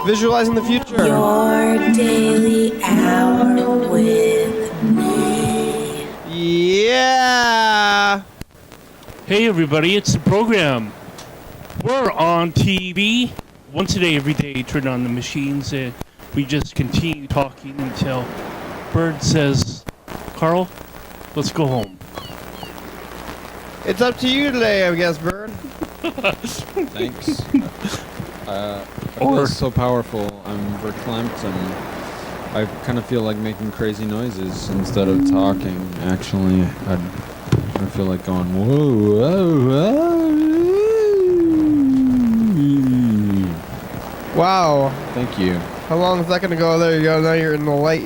Visualizing the future. Your daily hour with me. Yeah. Hey everybody, it's the program. We're on TV once a day, every day. Turn on the machines and we just continue talking until Berd says, Carl, let's go home. It's up to you today, I guess, Berd. Thanks. I feel so powerful. I'm verklempt and I kind of feel like making crazy noises instead of talking. Actually, I feel like going, whoa, whoa, whoa. Wow. Thank you. How long is that going to go? There you go. Now you're in the light.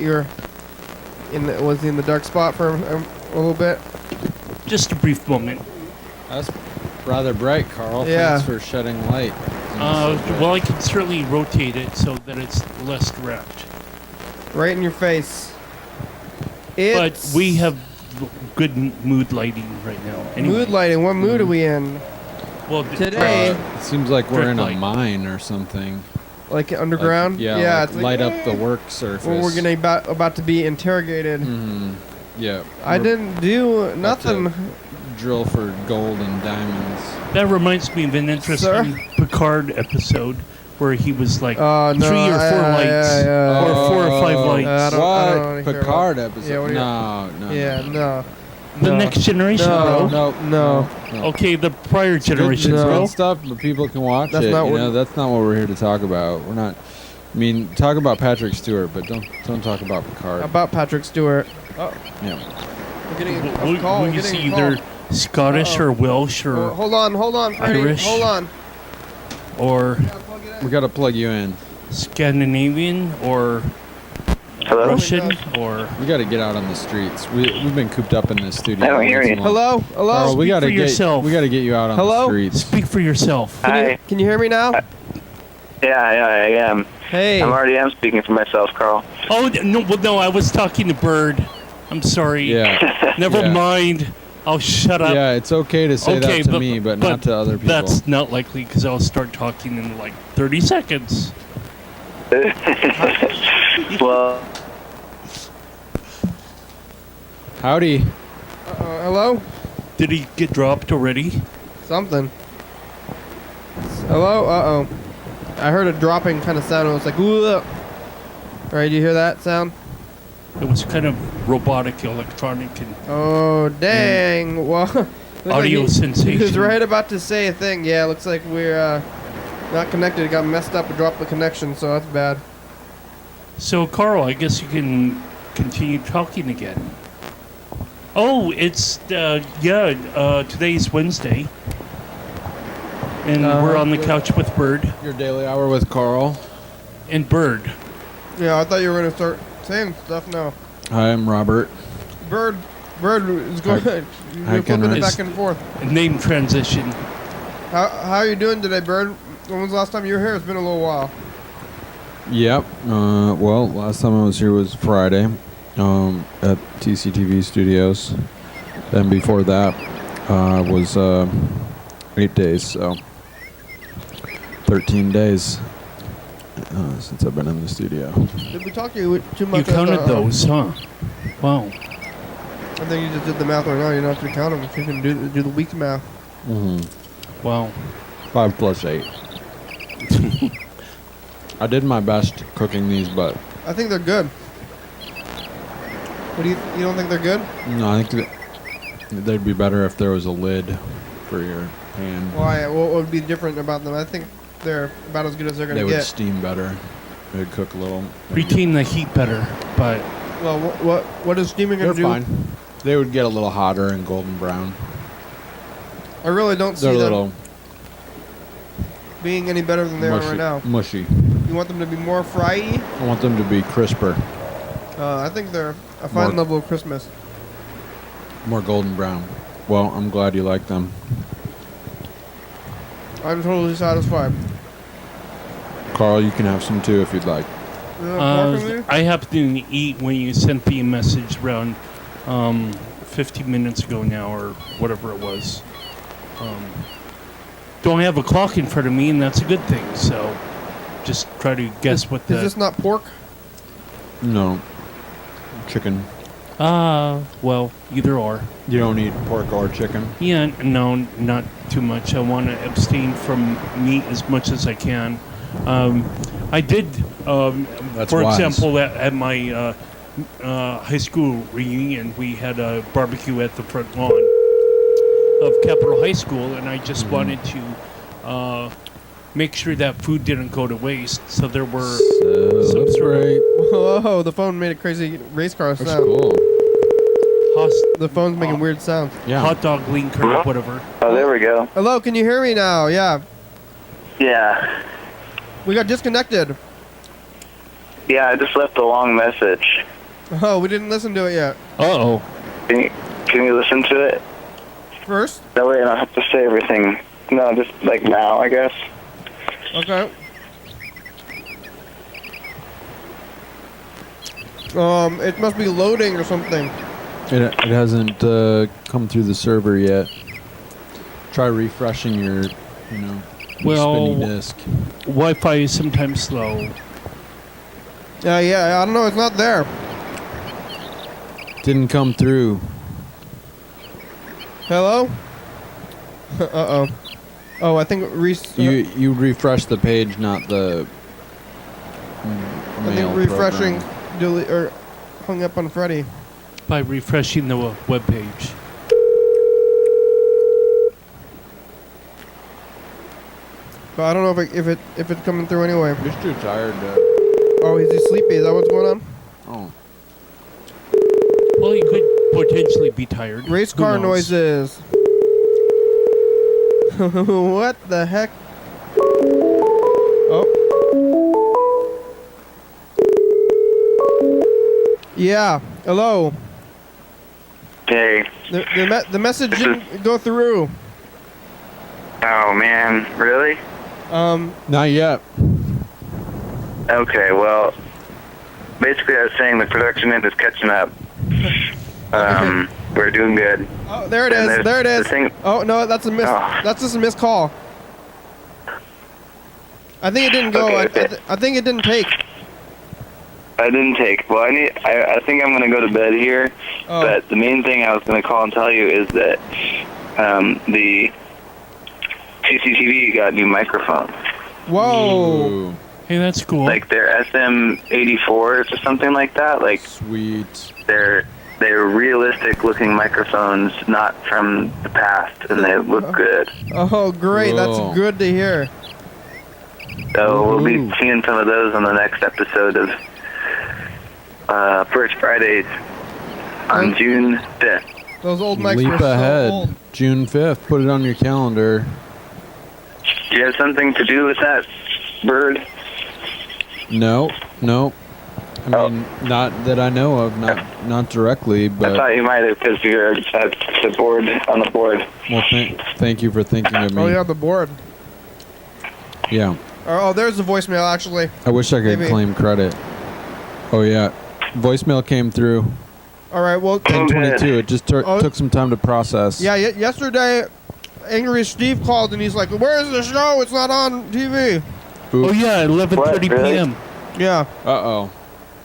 Was he in the dark spot for a little bit? Just a brief moment. That's rather bright, Carl. Yeah. Thanks for shedding light. Well, I can certainly rotate it so that it's less direct. Right in your face. But we have good mood lighting right now. Anyway. Mood lighting. What mood are we in? Well, today. It seems like we're in a light. mine or something. Like underground? Like, It's light up the work surface. Well, we're gonna about to be interrogated. Mm-hmm. Yeah. I didn't do nothing. Drill for gold and diamonds. That reminds me of an interesting Picard episode where he was like 3 or 4 lights, or 4 or 5 lights. I don't Picard episode? Yeah, No. The Next Generation, bro. No. Okay, the prior generation, it's bro. good stuff, but people can watch That's it. not That's not what we're here to talk about. We're not. I mean, talk about Patrick Stewart, but don't talk about Picard. About Patrick Stewart. Oh. Yeah. We're getting a call. Will you see either Scottish or Welsh or hold on, Freddie. Irish? Hold on. Or We gotta plug you in. Scandinavian or Russian or. We gotta get out on the streets. We've been cooped up in this studio. I don't hear you. Hello. Carl, we gotta Speak for yourself. We gotta get you out on the streets. Speak for yourself. Hi. Can you hear me now? Yeah, I am. Hey. I already am speaking for myself, Carl. Oh no, I was talking to Berd. I'm sorry. Yeah. Never mind. I'll shut up. Yeah, it's okay to say that to me, but not to other people. That's not likely because I'll start talking in like 30 seconds. Well. Howdy. Hello? Did he get dropped already? Something. Hello? Uh-oh. I heard a dropping kind of sound. It was like, ooh. Right, do you hear that sound? It was kind of robotic, electronic, and oh dang! Well, audio sensation. He was right about to say a thing. Yeah, looks like we're not connected. It got messed up and dropped the connection, so that's bad. So, Carl, I guess you can continue talking again. Oh, it's today's Wednesday, and we're on the couch with Berd. Your daily hour with Carl and Berd. Yeah, I thought you were gonna start saying stuff now. Hi, I'm Robert. Berd is going. You're flipping it back and forth. Name transition. How are you doing today, Berd? When was the last time you were here? It's been a little while. Yep. Well, last time I was here was Friday, at TCTV Studios. Then before that, was 8 days. So 13 days. Since I've been in the studio. Did we talk to you too much? You counted those, huh? Wow. I think you just did the math right now. You don't have to count them. You can do the week math. Mm-hmm. Wow. 5 plus 8. I did my best cooking these, but I think they're good. What do you don't think they're good? no, I think they'd be better if there was a lid for your pan. Why? What would be different about them? I think they're about as good as they're going to get. They would steam better. They'd cook a little. Retain the heat better, but well, what is steaming going to do? They're fine. They would get a little hotter and golden brown. I really don't see They're a them little being any better than they are right now. Mushy. You want them to be more fry-y? I want them to be crisper. I think they're a fine level of crispness. More golden brown. Well, I'm glad you like them. I'm totally satisfied. Carl, you can have some too if you'd like. I happened to eat when you sent the message around 15 minutes ago now, or whatever it was. don't have a clock in front of me, and that's a good thing. So, just try to guess what the. Is this not pork? No. Chicken. Well, either or. You don't eat pork or chicken? Yeah, no, not too much. I want to abstain from meat as much as I can. I did, That's for wise. example, at my high school reunion, we had a barbecue at the front lawn of Capitol High School, and I just wanted to make sure that food didn't go to waste. So there were some sort of Whoa, the phone made a crazy race car That's sound. cool. The phone's making weird sounds. Yeah. hot dog linker or whatever. Oh, there we go. Hello, can you hear me now? Yeah. Yeah. We got disconnected. Yeah, I just left a long message. Oh, we didn't listen to it yet. Uh-oh. Can you listen to it? First? That way I don't have to say everything. No, just like now, I guess. Okay. It must be loading or something. It hasn't come through the server yet. Try refreshing your, your Well, spinny disk. Wi-Fi is sometimes slow. Yeah, I don't know, it's not there. Didn't come through. Hello? Uh-oh. Oh, I think You refresh the page, not the I mail think refreshing program. delete or hung up on Freddy. By refreshing the web page. But I don't know if it's coming through anyway. You're too tired to... Oh, is he sleepy? Is that what's going on? Oh. Well, you could potentially be tired. Race Who car knows? noises. What the heck? Oh. Yeah. Hello. Hey. The message didn't go through. Oh, man. Really? Not yet. Okay, well, basically I was saying the production end is catching up. We're doing good. Oh, there it And is. there's There it the is. thing- Oh no, that's a miss. Oh. That's just a missed call. I think it didn't go. Okay. I think it didn't take. I didn't take. Well, I think I'm going to go to bed here. Oh. But the main thing I was going to call and tell you is that the TCTV got new microphones. Whoa. Ooh, Hey, that's cool. Like they're SM84s or something like that. Like sweet. they're realistic looking microphones, not from the past, and they look good. Oh, great. Whoa. That's good to hear. So we'll Ooh. be seeing some of those on the next episode of First Fridays on June 5th. Those old mics Leap were so ahead. old. June 5th. Put it on your calendar. Do you have something to do with that, Berd? No. I Oh. mean, not that I know of. Not directly, I but... thought you might have because you're at the board, on the board. Well, thank you for thinking of me. Oh yeah, the board. Yeah. Oh, there's the voicemail actually. I wish I could Maybe. claim credit. Oh, yeah. Voicemail came through. All right. Well, 10:22. It just Oh. took some time to process. yeah. Yesterday, Angry Steve called and he's like, "Where's the show? It's not on TV." Oh yeah, 11:30 What, really? p.m. Yeah. Uh-oh.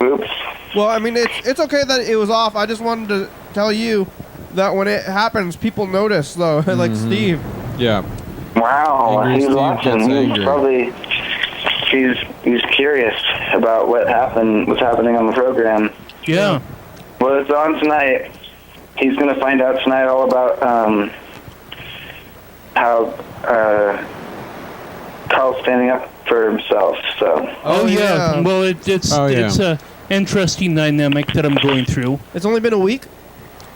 Oops. Well, I mean, it's okay that it was off. I just wanted to tell you that when it happens, people notice, though. Like Steve. Yeah. Wow, Angry he's Steve watching. gets He's angry. probably he's curious about what's happening on the program. Yeah. Well, it's on tonight. He's going to find out tonight all about how Carl's standing up for himself. So Oh yeah. Well, it's Oh, yeah. it's a interesting dynamic that I'm going through. It's only been a week.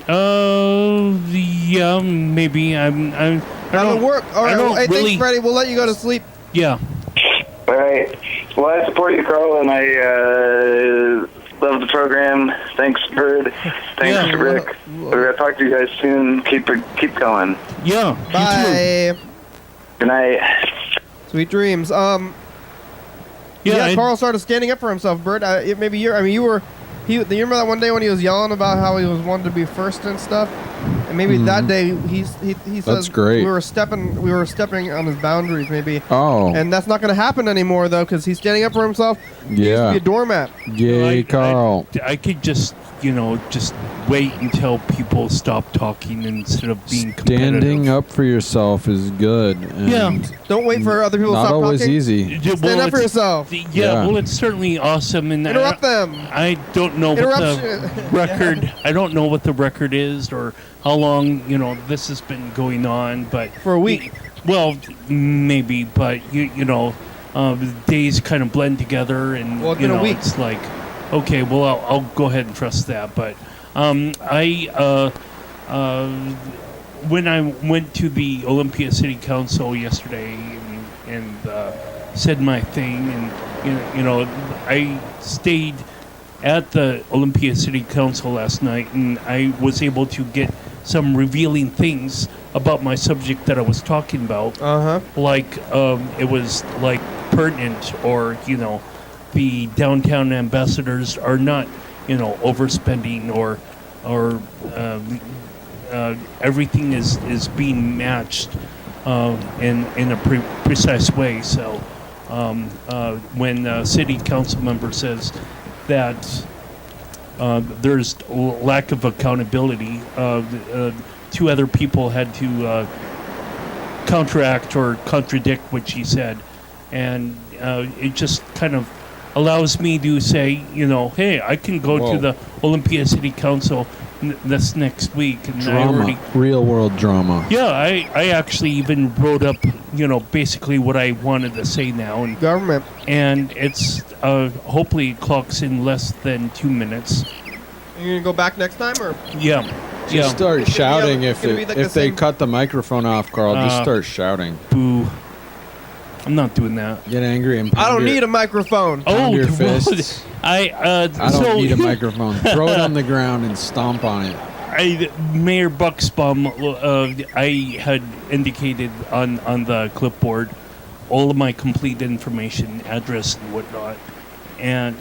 Yeah, maybe I'm. I That'll don't work. All I right. don't Well, hey, really. thanks, Freddie. We'll let you go to sleep. Yeah. all right. Well, I support you, Carl, and I love the program. Thanks, Berd. Thanks, Yeah. Rick. We're gonna talk to you guys soon. Keep going. Yeah. You too. Bye. Good night. Sweet dreams. Yeah. Yeah, Carl started standing up for himself, Bert. You remember that one day when he was yelling about how he was wanting to be first and stuff? And maybe that day he says That's great. we were stepping on his boundaries maybe. Oh. And that's not going to happen anymore though, because he's standing up for himself. He used to be a doormat. Yay, Carl. I could just just wait until people stop talking instead of being competitive. Standing up for yourself is good. And Don't wait for other people to not stop always talking. easy. Stand up for yourself. Yeah, well, it's certainly awesome. And Interrupt them. I don't know what the record. I don't know what the record is or how long this has been going on, but For a week. Well, maybe, but the days kind of blend together, and Well, it's been a week. it's like, okay, well, I'll go ahead and trust that. But when I went to the Olympia City Council yesterday and said my thing, and I stayed at the Olympia City Council last night, and I was able to get some revealing things about my subject that I was talking about. Like it was like pertinent, or the downtown ambassadors are not overspending, or everything is being matched in a precise way. So when a city council member says that there's lack of accountability, two other people had to counteract or contradict what she said, and it just kind of allows me to say, hey, I can go to the Olympia City Council this next week. And Drama. Real world drama. Yeah, I actually even wrote up, basically what I wanted to say now. And Government. And it's hopefully it clocks in less than 2 minutes. Are you going to go back next time, or? Yeah. Just start shouting it's gonna be like the if they same- cut the microphone off, Carl. Just start shouting. Boo. I'm not doing that. Get angry and I don't need a microphone. pound your fists. I don't need a microphone. Throw it on the ground and stomp on it. Mayor Bucksbaum, I had indicated on the clipboard all of my complete information, address and whatnot, and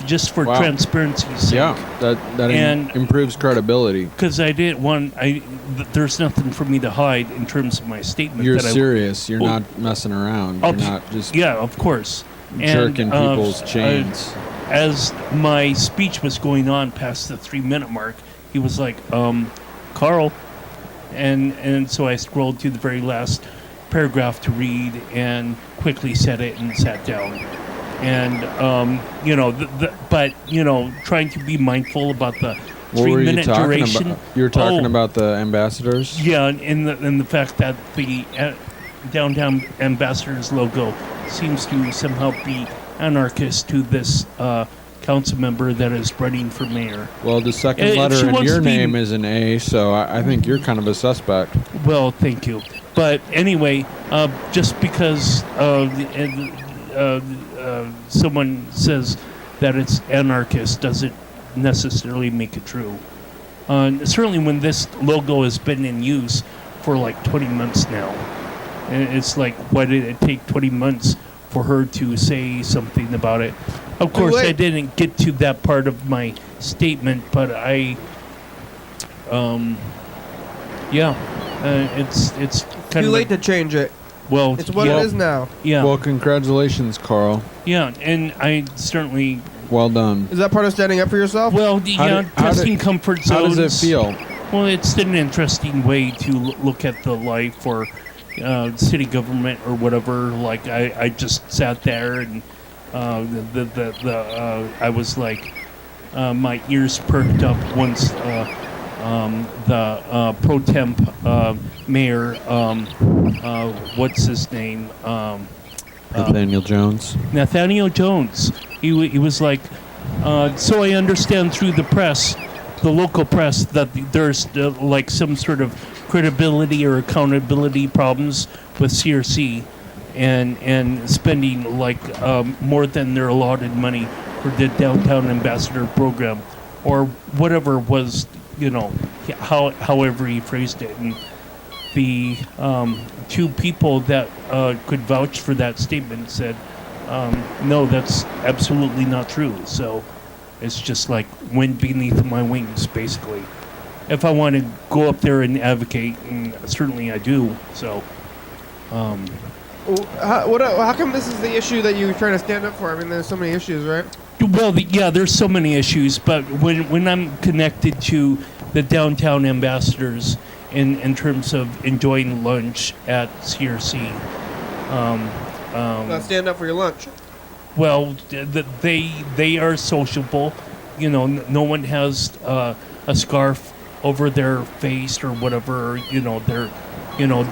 just for transparency's sake. Yeah, that improves credibility. Because I didn't want there's nothing for me to hide in terms of my statement. You're that serious. You're not messing around. You're not just of course jerking people's chains. As my speech was going on past the 3-minute mark, he was like, Carl, and so I scrolled to the very last paragraph to read and quickly said it and sat down. And but trying to be mindful about the 3-minute duration. You were talking about the ambassadors? Yeah, and the fact that the downtown ambassadors logo seems to somehow be anarchist to this council member that is running for mayor. Well, the second letter in your name is an A, so I think you're kind of a suspect. Well, thank you. But anyway, just because someone says that it's anarchist doesn't necessarily make it true. Certainly when this logo has been in use for like 20 months now. And it's like, why did it take 20 months for her to say something about it? Of course, I didn't get to that part of my statement, but it's kind Too of late to change it. Well, It's what it is now. Yeah. Well, congratulations, Carl. Yeah, and I certainly. Well done. Is that part of standing up for yourself? Well, testing comfort zones. How does it feel? Well, it's an interesting way to look at the life or city government or whatever. Like I just sat there and I was like, my ears perked up once the pro temp mayor, what's his name? Nathaniel Jones. Nathaniel Jones. He was like, so I understand through the press, the local press, that there's like some sort of credibility or accountability problems with CRC and spending like more than their allotted money for the downtown ambassador program or whatever was, however he phrased it. And the two people that could vouch for that statement said, no, that's absolutely not true. So it's just like wind beneath my wings, basically. if I want to go up there and advocate, and certainly I do. So, How come this is the issue that you're trying to stand up for? I mean, there's so many issues, right? well, yeah, there's so many issues, but when I'm connected to the downtown ambassadors in terms of enjoying lunch at CRC, Stand up for your lunch. well, they are sociable. You know, no one has a scarf over their face or whatever. Or, you know, they're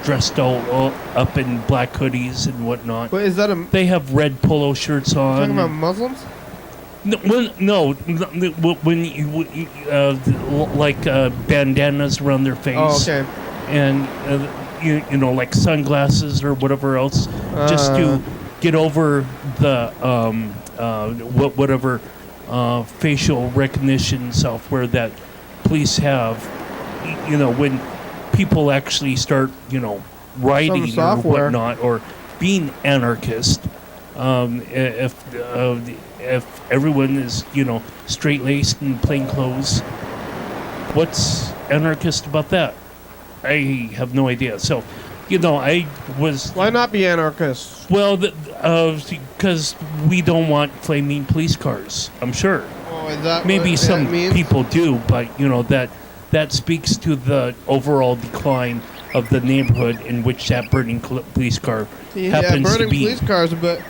dressed all up in black hoodies and whatnot. But is that a They have red polo shirts on. talking about Muslims? No, when you like bandanas around their face. Oh, okay. And you know, like sunglasses or whatever else, just to get over the whatever facial recognition software that police have. You know, when people actually start, you know, writing or software. whatnot, or being anarchist. If everyone is, you know, straight-laced and plain clothes, what's anarchist about that? I have no idea. So, you know, I was... Why not be anarchists? Well, because we don't want flaming police cars, I'm sure. Oh, is that Maybe what some that means? people do, but, you know, that speaks to the overall decline of the neighborhood in which that burning police car happens to burning be. police cars, but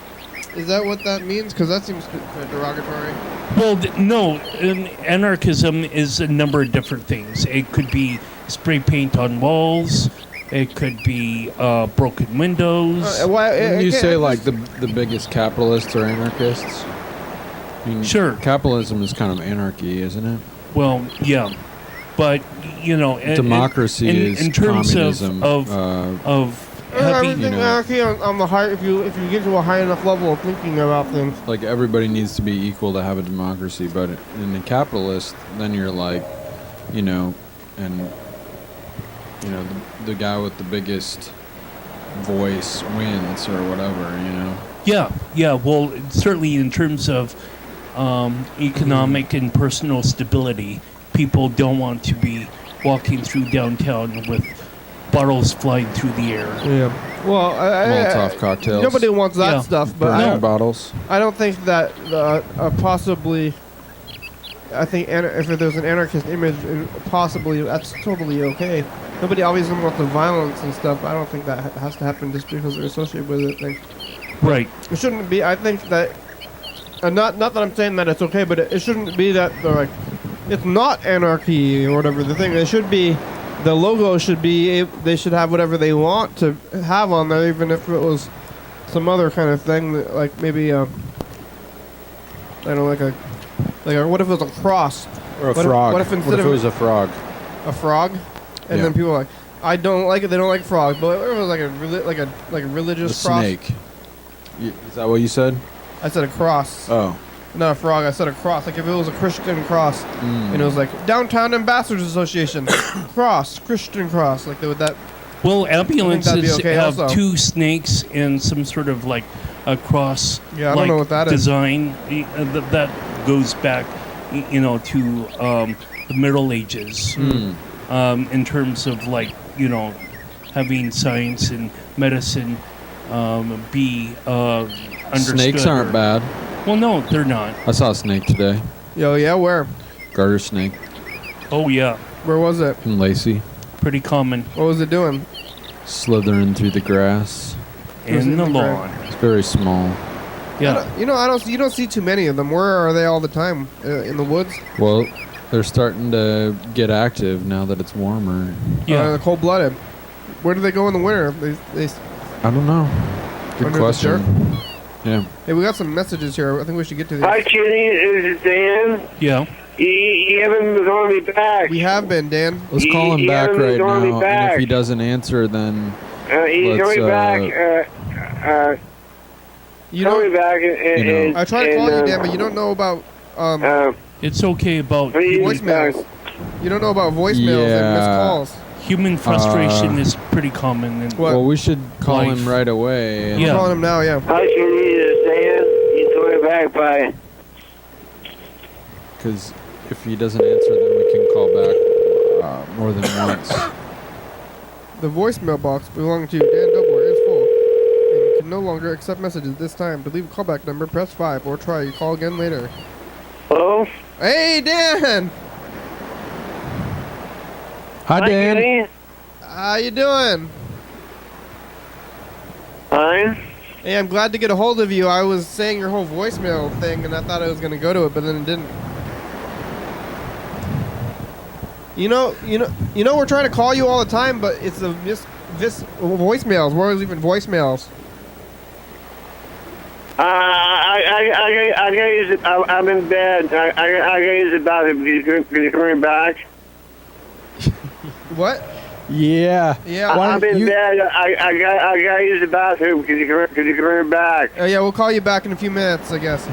is that what that means? Because that seems derogatory. Well, no, anarchism is a number of different things. It could be spray paint on walls. It could be broken windows. Wouldn't you say like the biggest capitalists are anarchists? I mean, Sure. Capitalism is kind of anarchy, isn't it? Well, yeah, but you know, Democracy is in terms communism. of I having, think anarchy on the high. If you get to a high enough level of thinking about things. like everybody needs to be equal to have a democracy, but in the capitalist, then you're like, you know, and you know the guy with the biggest voice wins or whatever, you know. yeah. Well, certainly in terms of economic and personal stability, people don't want to be walking through downtown with bottles flying through the air. Yeah. Well, Molotov cocktails. Nobody wants that Yeah. stuff, but Burning bottles. I don't think that possibly. I think if there's an anarchist image, possibly that's totally okay. Nobody obviously wants the violence and stuff. I don't think that has to happen just because they're associated with it. Right. It shouldn't be. I think that, not that I'm saying that it's okay, but it shouldn't be that they're like, it's not anarchy or whatever. The thing it should be, the logo should be. They should have whatever they want to have on there, even if it was some other kind of thing, like maybe I don't know, like a what if it was a cross Or a What if- frog. what if instead it of- was a frog? a frog, and Yeah. then people are like, I don't like it. They don't like frogs, but what if it was like a A religious cross? snake. Is that what you said? I said a cross. Oh. Not a frog. I said a cross. Like if it was a Christian cross, and it was like Downtown Ambassadors Association cross, Christian cross. Like would that? Well, that'd be ambulances okay have also. two snakes and some sort of like a cross. Yeah, I don't know what that is. design. That goes back, you know, to the Middle Ages. In terms of like, you know, having science and medicine be understood. Snakes aren't bad. Well, no, they're not. I saw a snake today. Yo, yeah, where? Garter snake Oh yeah, Where was it? in Lacey. pretty common What was it doing? Slithering through the grass. Was it in the in the lawn. It's very small. Yeah. You don't see too many of them. Where are they all the time? In the woods? Well, they're starting to get active now that it's warmer. Yeah. Cold-blooded. Where do they go in the winter? They I don't know. Good Under the question. Yeah. Hey, we got some messages here. I think we should get to these. Hi, Kitty. This is Dan. Yeah. You haven't been calling me back. We have been, Dan. Let's call him You back haven't right called me now. And back. if he doesn't answer, then He's let's, coming back. You Call me don't. back. And, I tried to call you, Dan, but you don't know about It's okay about voicemails. You don't know about voicemails and missed Yeah. calls. human frustration is pretty common. And What? well, we should call Life. him right away. And Yeah. I'm calling him now. Yeah. Hi, Kitty. This is Dan. He's coming back by. Because if he doesn't answer, then we can call back. more than once. The voicemail box belonging to Dan Dobler is full. And you can no longer accept messages at this time. To leave a callback number, press 5 or try. Call again later. Hello? Hey, Dan! Hi, Dan. Kenny. How you doing? Fine. Hey, I'm glad to get a hold of you. I was saying your whole voicemail thing, and I thought I was going to go to it, but then it didn't. You know, we're trying to call you all the time, but it's this voicemails. We're always leaving voicemails. I'm in bed. I gotta use the bathroom. Can you come back? What? Yeah. Yeah. I'm in bed. I gotta use the bathroom. Can you come back? Oh, yeah, we'll call you back in a few minutes, I guess.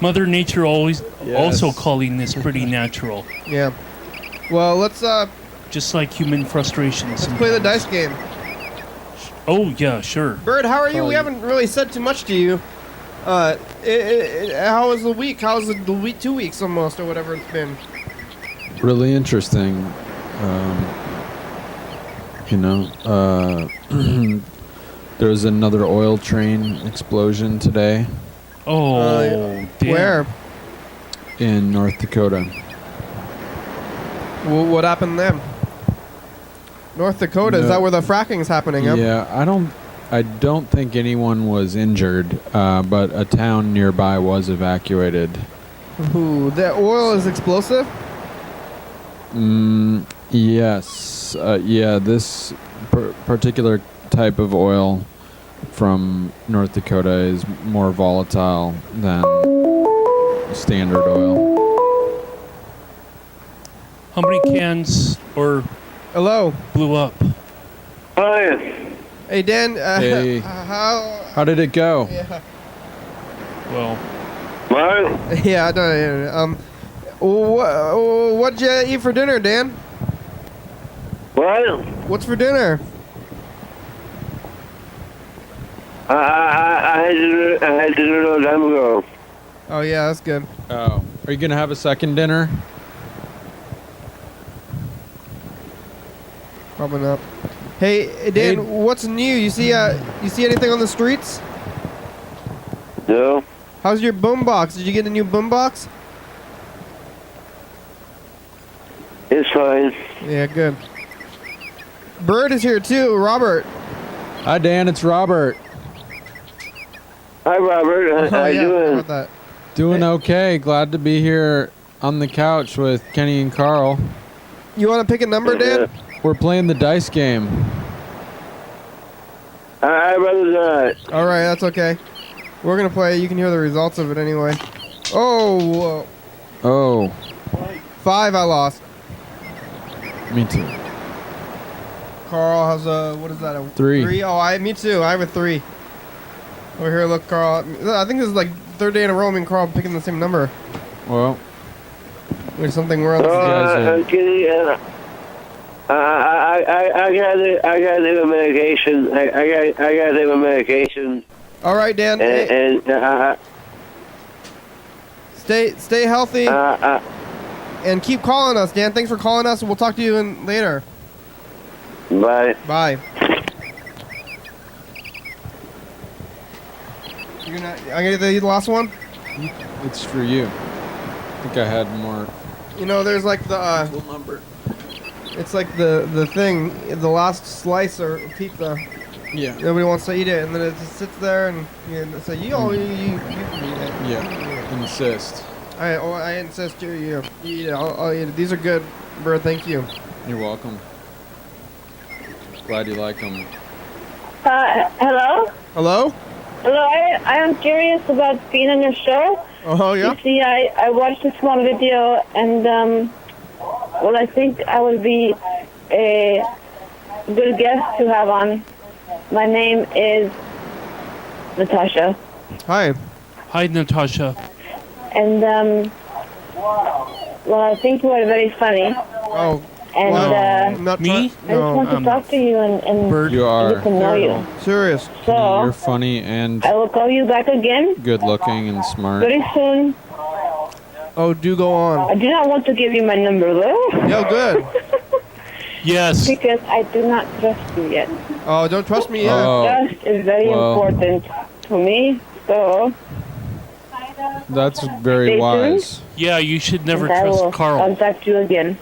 Mother Nature always Yes. also calling this pretty natural, Yeah. Well, let's just like human frustrations. play the dice game. Oh yeah, sure. Berd, how are you? We haven't really said too much to you. How was the week? How's the week? 2 weeks almost, or whatever it's been. Really interesting. There was another oil train explosion today Oh, damn. Where? in North Dakota. What happened then? North Dakota. Is No. that where the fracking's happening? Yep. Yeah, I don't think anyone was injured, but a town nearby was evacuated. Ooh, the oil is explosive. Yes. This particular type of oil from North Dakota is more volatile than standard oil. How many cans or Hello. blew up? Hi. Hey, Dan. Hey. How did it go? Yeah. Well, What? Yeah. I don't. What'd you eat for dinner, Dan? What? What's for dinner? I had dinner a long time ago. Oh yeah, that's good. Oh, are you gonna have a second dinner? Probably not. Hey, Dan, Hey. what's new? You see anything on the streets? No. How's your boombox? Did you get a new boombox? It's fine. Yeah, good. Berd is here too. Robert. Hi, Dan. It's Robert. Hi, Robert. How you How doing? about that? Doing okay. Glad to be here on the couch with Kenny and Carl. You want to pick a number, Dan? We're playing the dice game. I'd rather not. All right, that's okay. We're gonna play. You can hear the results of it anyway. Oh, Oh, 5. I lost. me too. Carl has a what is that? A 3. Oh, me too. I have a 3. Over here, look, Carl. I think this is like third day in a row. Me and Carl picking the same number. Well, There's something we're on. Oh, The guys are- Kenny, I gotta take a medication. I gotta take a medication. All right, Dan. Hey, And stay healthy and keep calling us, Dan. Thanks for calling us, and we'll talk to you later. bye. Bye. I'm gonna do the last one. it's for you. I think I had more. You know, there's like the number. it's like the thing, the last slice or pizza. Yeah. Nobody wants to eat it, and then it just sits there, and you say, you can eat it. Yeah. Insist. I insist you eat it. I'll eat it. These are good, bro. Thank you. You're welcome. Glad you like them. Hello? Hello? Hello, I am curious about being on your show. Oh yeah. You see, I watched a small video, and, well, I think I would be a good guest to have on. My name is Natasha. Hi. hi Natasha. And, well, I think you are very funny. Oh. And, wow. Not Me? try- I just No. want to talk to you and Berd. You are. get to know you. Serious. You're So, funny and I will call you back again good looking and smart. very soon Oh, do go on. I do not want to give you my number, though. Yo, good. Yes. Because I do not trust you yet. Oh, don't trust me yet. Oh. Trust is very Well. important to me, so That's very Stay wise. Yeah, you should never I will trust Carl. contact you again.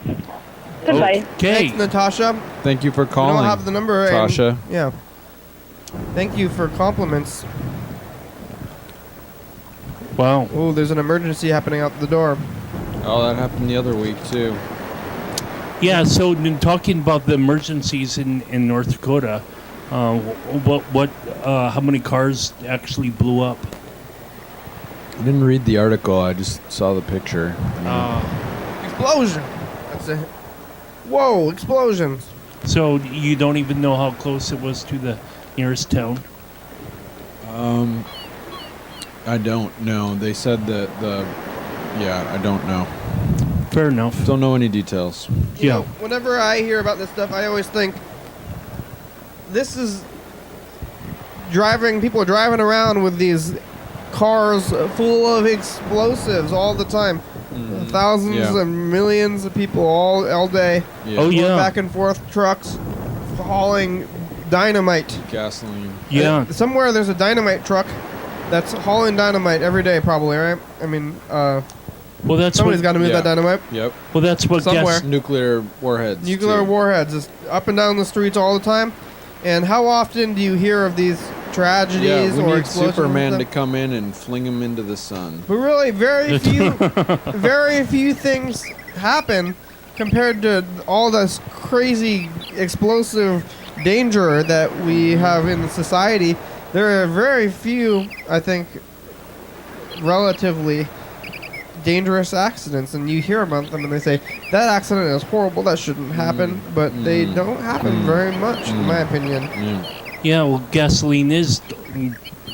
Goodbye. Okay. Thanks, Natasha. Thank you for I calling. don't have the number. and- Tasha. Yeah. Thank you for compliments. Wow. Oh, there's an emergency happening out the door. Oh, that happened the other week too. Yeah. So, in talking about the emergencies in North Dakota, how many cars actually blew up? I didn't read the article. I just saw the picture. Explosion. That's it. Whoa, explosions. So you don't even know how close it was to the nearest town. I don't know. They said that I don't know. Fair enough. Don't know any details. You Yeah. know, whenever I hear about this stuff, I always think this is people are driving around with these cars full of explosives all the time. Thousands Yeah. and millions of people all day. Yeah. Oh, Going yeah. back and forth trucks hauling dynamite. Gasoline. Yeah. Somewhere there's a dynamite truck that's hauling dynamite every day, probably, right? I mean, Well, that's somebody's what. got to move yeah. that dynamite. Yep. Well, that's what. Somewhere. Nuclear warheads. Nuclear too. warheads is up and down the streets all the time. And how often do you hear of these tragedies Yeah, we or need explosions? Superman and to stuff? come in and fling him into the sun. But really, very few things happen compared to all this crazy explosive danger that we have in society. There are very few, I think, relatively dangerous accidents, and you hear about them and they say that accident is horrible, that shouldn't happen, but they don't happen very much, in my opinion. Yeah. Yeah. Well, gasoline is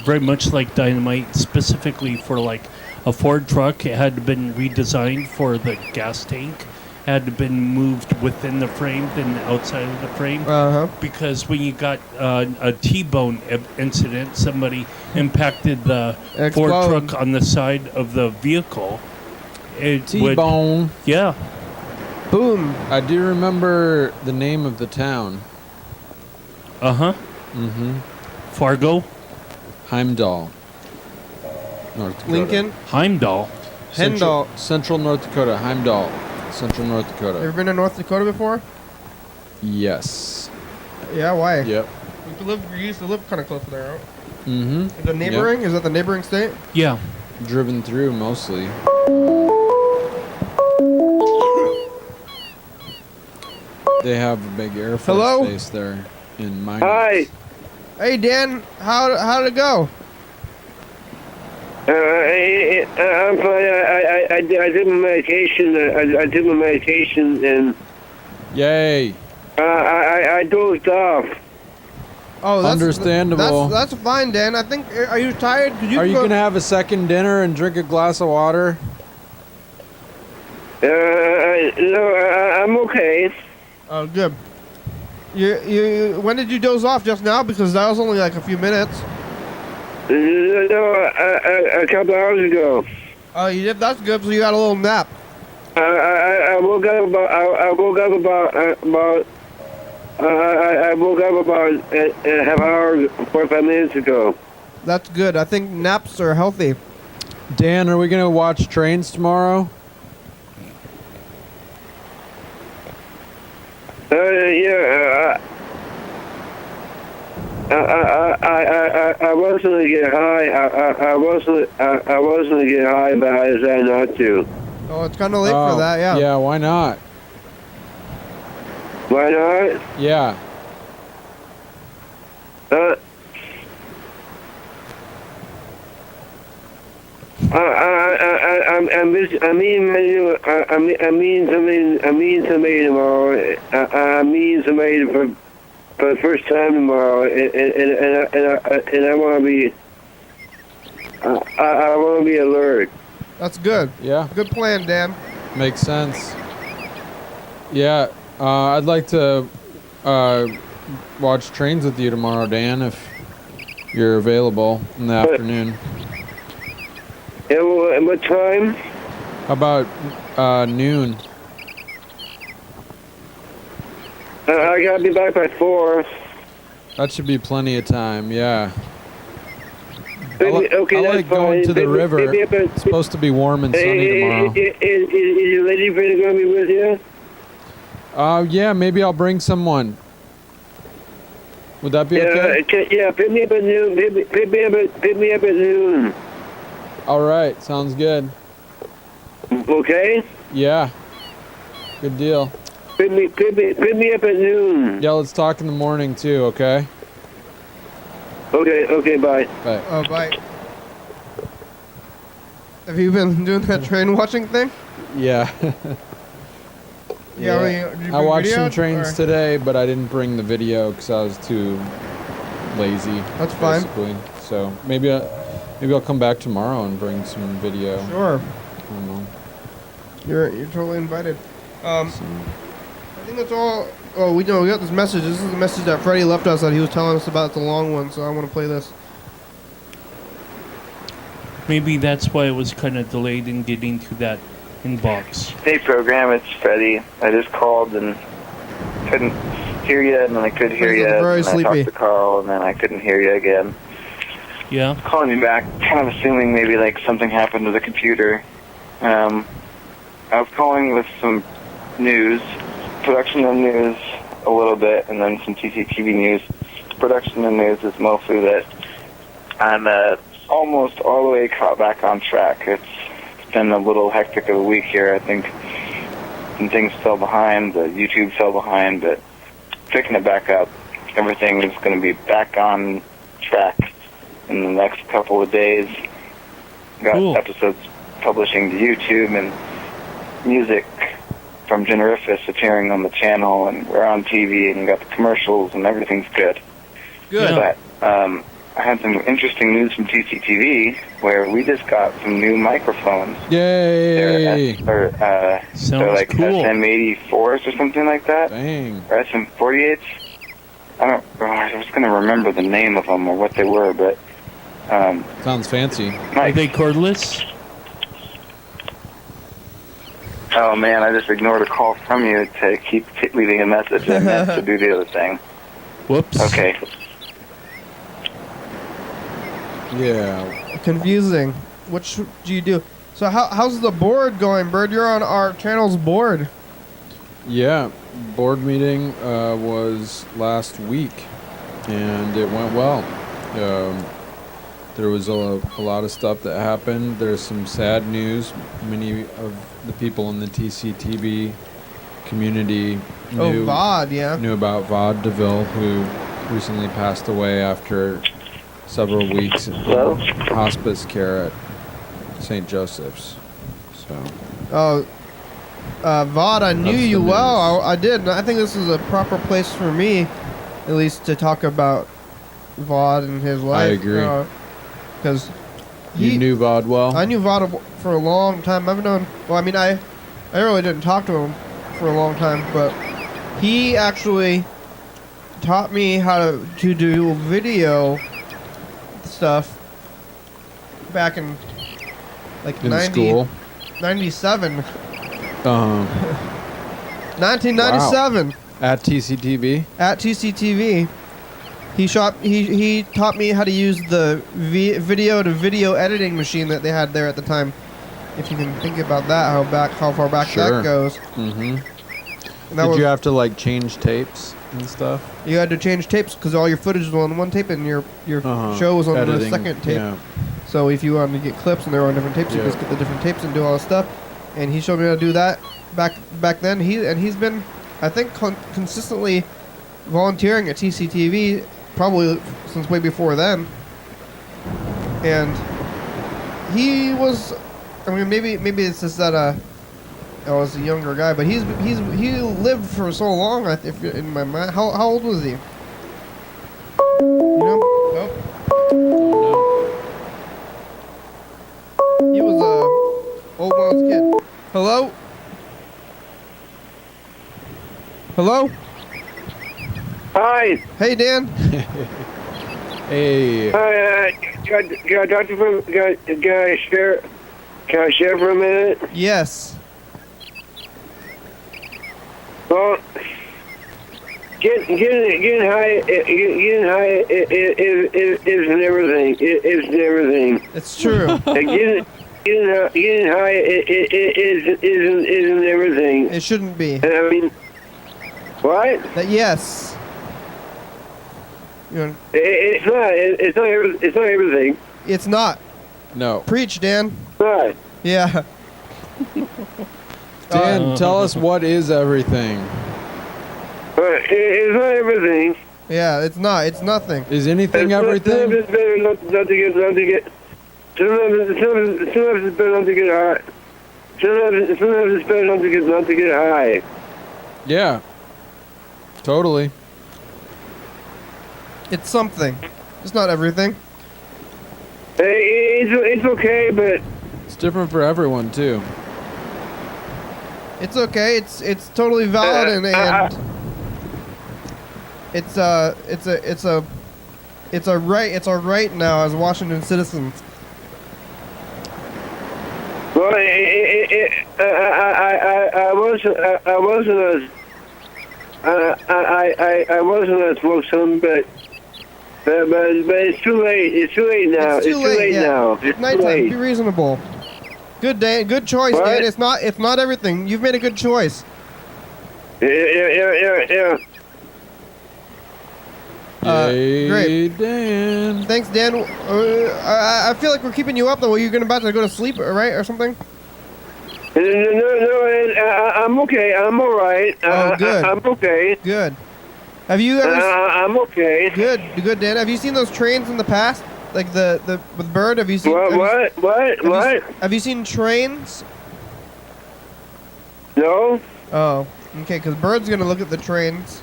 very much like dynamite, specifically for like a Ford truck. It had been redesigned for the gas tank. Had been moved within the frame than outside of the frame. Because when you got a T-bone incident, somebody impacted the Ford Explode. truck on the side of the vehicle. It would, T-bone. yeah. Boom. I do remember the name of the town. Uh-huh. Mm-hmm. Fargo, Heimdall. North Dakota. Lincoln. Heimdall. Hendall. Central North Dakota. Heimdall. Central North Dakota. Ever been to North Dakota before? Yes. Yeah, why? Yep. You used to live kind of close to there, right? Mm-hmm. Is it neighboring? Is that the neighboring state? Yeah. Driven through mostly. They have a big Air Force Hello? base there in Minot. Hi. Hey, Dan, how did it go? I'm fine. I did my medication. I did my medication, and Yay. I dozed off. Oh, that's Understandable. That's fine, Dan. I think. Are you tired? Could you Are you go- going to have a second dinner and drink a glass of water? No, I'm okay. Oh, good. You. When did you doze off? Just now? Because that was only like a few minutes. No, a couple hours ago. Oh, you did. That's good. So you got a little nap. I woke up about. I woke up about a half hour, 45 minutes ago. That's good. I think naps are healthy. Dan, are we going to watch Trains tomorrow? Yeah. I wasn't gonna get high. I wasn't gonna get high, but I decided not to. Oh, it's kind of late for that. Yeah. Yeah, why not? Why not? Yeah. I mean somebody tomorrow. I mean somebody for the first time tomorrow, and I want to be. I want to be alert. That's good. Yeah. Good plan, Dan. Makes sense. Yeah, I'd like to watch Trains with you tomorrow, Dan, if you're available in the afternoon. And what time? How about noon? I gotta be back by 4. That should be plenty of time. Yeah. Okay, I that's like going fine. to the river. It's supposed to be warm and sunny tomorrow. Is your lady friend gonna be with you? Yeah, maybe I'll bring someone. Would that be okay? Pick me up at noon. Pick me up at noon. All right, sounds good. Okay. Yeah. Good deal. Pick me up at noon. Yeah, let's talk in the morning too, okay? Okay, bye. Bye. Oh, bye. Have you been doing that train watching thing? Yeah. Yeah. Did you I bring watched video, some trains or- today, but I didn't bring the video because I was too lazy. That's fine. Basically. So maybe I'll come back tomorrow and bring some video. Sure. I don't know. You're totally invited. I think that's all. Oh, we got this message. This is the message that Freddie left us that he was telling us about. It's a long one, so I want to play this. Maybe that's why it was kind of delayed in getting to that inbox. Hey, program, it's Freddie. I just called and couldn't hear you, and then I could hear you, and very then I sleepy. talked to Carl, and then I couldn't hear you again. Yeah. Calling you back, kind of assuming maybe like something happened to the computer. I was calling with some news, production and news a little bit, and then some TCTV news. Production and news is mostly that I'm almost all the way caught back on track. It's been a little hectic of a week here. I think some things fell behind. The YouTube fell behind, but picking it back up, everything is going to be back on track in the next couple of days. Got Cool. episodes publishing to YouTube and music from Generifus appearing on the channel, and we're on TV and got the commercials and everything's good. Good. Yeah. But I had some interesting news from TCTV where we just got some new microphones. Yay! They're Sounds like cool. SM84s or something like that. Dang. Or SM48s. I was going to remember the name of them or what they were, but Sounds fancy. Are nice. they cordless? Oh man, I just ignored a call from you to keep leaving a message and meant to do the other thing. Whoops. Okay. Yeah. Confusing. What should you do? So how's the board going, Bird? You're on our channel's board. Yeah. Board meeting was last week, and it went well. There was a lot of stuff that happened. There's some sad news. Many of the people in the TCTV community knew VOD, yeah. knew about Vod DeVille, who recently passed away after several weeks in Hello? hospice care at St. Joseph's. So Oh, VOD, I knew That's you the well. news. I did. And I think this is a proper place for me, at least, to talk about VOD and his life. agree. Because you knew Vod well. I knew VOD for a long time. I've known. Well, I mean, I really didn't talk to him for a long time, but he actually taught me how to do video stuff back in like in school. 97. 1997 1997 at TCTV. at TCTV. He taught me how to use the video to video editing machine that they had there at the time. If you can think about that, how far back Sure. that goes. Mm-hmm. And that Did was, you have to like change tapes and stuff? you had to change tapes because all your footage was on one tape and your show was on the Editing, second tape. Yeah. So if you wanted to get clips and they were on different tapes, you Yeah. just get the different tapes and do all this stuff. And he showed me how to do that back then. He's been, I think, consistently volunteering at TCTV probably since way before then. And he was, I mean, maybe it's just that I was a younger guy, but he lived for so long. If in my mind, how old was he? You know? Nope. He was old when I was a kid. Hello? Hello? Hi. Hey, Dan. Hey. Hi. Got Dr. From got share Can I share for a minute? Yes. Well, getting high isn't everything. It's everything. It's true. Getting high isn't everything. It shouldn't be. And I mean, what? Yes. You know, It's not. It's not everything. it's not. No. Preach, Dan. It's not. Yeah. Dan, tell us what is everything. It's not everything. Yeah, it's not. It's nothing. Is anything Sometimes everything? it's better not to get. Sometimes it's better not to get high. Sometimes it's better not to get high. Yeah. Totally. It's something. It's not everything. It's okay, but It's different for everyone too. It's okay. It's totally valid and it's a right. It's our right now as Washington citizens. well, I wasn't a smoke some, but it's too late. It's too late now. It's too late now. yeah. It's too Nighttime. Be late. reasonable. Good day. Good choice, What? Dan. It's not everything. You've made a good choice. Yeah. Yay, great. Dan. Thanks, Dan. I feel like we're keeping you up though. You're about to go to sleep, right, or something? No, I'm okay. I'm all right. Oh, good. I'm okay. Good. Have you ever? I'm okay. Good, Dan. Have you seen those trains in the past? Like the with Berd? Have you seen? What? Have you seen trains? No. Oh, okay. Because Berd's gonna look at the trains.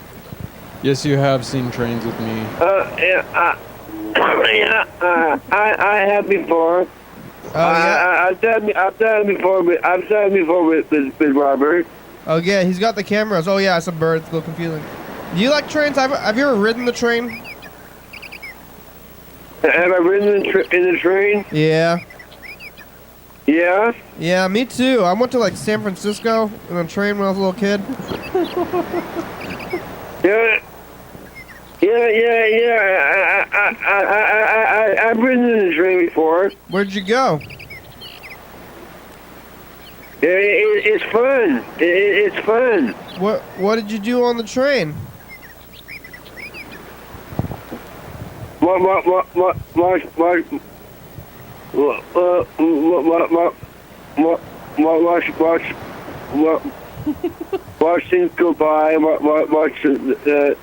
Yes, you have seen trains with me. Yeah. I have before. Oh yeah. I've done it before. I've done it before with Robert. Oh yeah. He's got the cameras. Oh yeah. It's a Berd. It's a little confusing. Do you like trains? Have you ever ridden the train? Have I ridden in the train? Yeah. Yeah. Yeah, me too. I went to like San Francisco on a train when I was a little kid. Yeah. I've ridden in the train before. Where'd you go? It's fun. It's fun. What did you do on the train? Watch things go by. Watch the